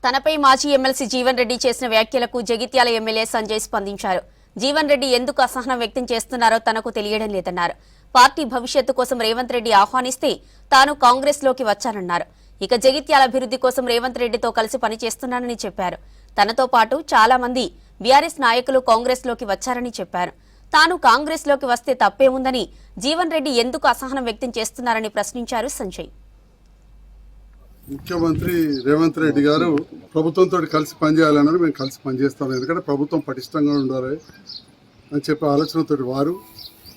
తనపై మాజీ ఎమ్మెల్సీ జీవన్ రెడ్డి చేసిన వ్యాఖ్యలకు జగిత్యాల ఎమ్మెల్యే సంజయ్ స్పందించారు. జీవన్ రెడ్డి ఎందుకు అసహనం వ్యక్తం చేస్తున్నారో తనకు తెలియడం లేదన్నారు. పార్టీ భవిష్యత్తు కోసం రేవంత్ రెడ్డి ఆహ్వానిస్తే తాను కాంగ్రెస్ లోకి వచ్చానన్నారు. ఇక జగిత్యాల అభివృద్ధి కోసం రేవంత్ రెడ్డితో కలిసి పనిచేస్తున్నానని చెప్పారు. తనతో పాటు చాలా మంది బీఆర్ఎస్ నాయకులు కాంగ్రెస్ లోకి వచ్చారని చెప్పారు. తాను కాంగ్రెస్ లోకి వస్తే తప్పేముందని జీవన్ రెడ్డి ఎందుకు అసహనం వ్యక్తం చేస్తున్నారని ప్రశ్నించారు సంజయ్. ముఖ్యమంత్రి రేవంత్ రెడ్డి గారు ప్రభుత్వంతో కలిసి పనిచేయాలన్నారు. మేము కలిసి పనిచేస్తాం, ఎందుకంటే ప్రభుత్వం పటిష్టంగా ఉండాలి అని చెప్పి ఆలోచనతో వారు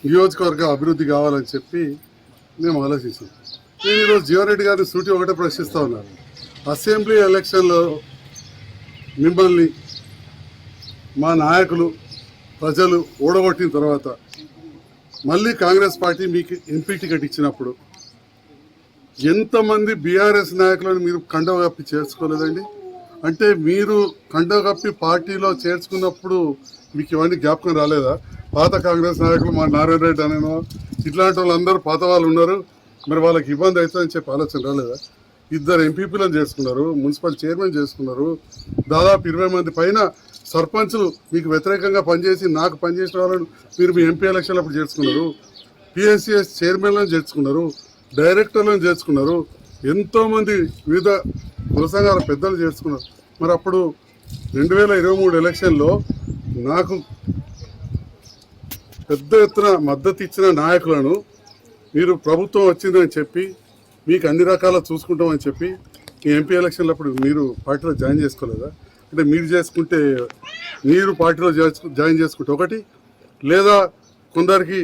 నియోజకవర్గ అభివృద్ధి కావాలని చెప్పి మేము ఆలోచించాం. నేను ఈరోజు జీవన్ రెడ్డి గారిని సూటి ఒకటే ప్రశ్నిస్తూ ఉన్నాను. అసెంబ్లీ ఎలక్షన్లో మిమ్మల్ని మా నాయకులు ప్రజలు ఓడగొట్టిన తర్వాత మళ్ళీ కాంగ్రెస్ పార్టీ మీకు ఎంపీ టికెట్ ఇచ్చినప్పుడు ఎంతమంది బీఆర్ఎస్ నాయకులను మీరు కండవ కప్పి చేర్చుకోలేదండి? అంటే మీరు కండవ కప్పి పార్టీలో చేర్చుకున్నప్పుడు మీకు ఇవన్నీ జ్ఞాపకం రాలేదా? పాత కాంగ్రెస్ నాయకులు మా నారాయణ రెడ్డి అనేనో ఇట్లాంటి వాళ్ళందరూ పాత వాళ్ళు ఉన్నారు, మరి వాళ్ళకి ఇబ్బంది అవుతుందని చెప్పి ఆలోచన రాలేదా? 2 ఎంపీపీలను చేసుకున్నారు, మున్సిపల్ చైర్మన్ చేసుకున్నారు, దాదాపు 20 మంది పైన సర్పంచులు మీకు వ్యతిరేకంగా పనిచేసి నాకు పనిచేసిన వాళ్ళను మీరు మీ ఎంపీ ఎలక్షన్లు అప్పుడు చేర్చుకున్నారు, పిఎస్సిఎస్ చైర్మన్లను చేర్చుకున్నారు, డైరెక్టర్లను చేర్చుకున్నారు, ఎంతోమంది వివిధ కుల సంఘాల పెద్దలు చేర్చుకున్నారు. మరి అప్పుడు 2023 ఎలక్షన్లో నాకు పెద్ద ఎత్తున మద్దతు ఇచ్చిన నాయకులను మీరు ప్రభుత్వం వచ్చిందని చెప్పి మీకు అన్ని రకాల చూసుకుంటామని చెప్పి ఈ ఎంపీ ఎలక్షన్లు అప్పుడు మీరు పార్టీలో జాయిన్ చేసుకోలేదా? అంటే మీరు చేసుకుంటే మీరు పార్టీలో జాయిన్ చేసుకుంటే ఒకటి, లేదా కొందరికి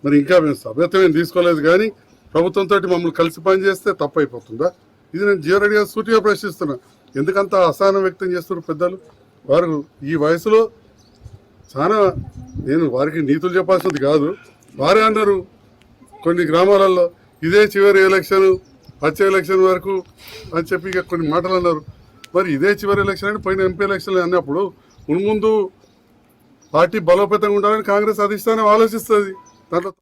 మరి ఇంకా మేము సభ్యత్వం తీసుకోలేదు కానీ ప్రభుత్వంతో మమ్మల్ని కలిసి పనిచేస్తే తప్పు అయిపోతుందా? ఇది నేను జీవన్ రెడ్డి గారు సూటిగా ప్రశ్నిస్తున్నా. ఎందుకంత అసహనం వ్యక్తం చేస్తున్నారు పెద్దలు? వారు ఈ వయసులో చాలా, నేను వారికి నీతులు చెప్పాల్సింది కాదు, వారే అన్నారు కొన్ని గ్రామాలలో ఇదే చివరి ఎలక్షన్, వచ్చే ఎలక్షన్ వరకు అని చెప్పి ఇక కొన్ని మాటలు అన్నారు. మరి ఇదే చివరి ఎలక్షన్ అని పోయిన ఎంపీ ఎలక్షన్లు అన్నప్పుడు మున్ముందు పార్టీ బలోపేతంగా ఉండాలని కాంగ్రెస్ అధిష్టానం ఆలోచిస్తుంది. దాంట్లో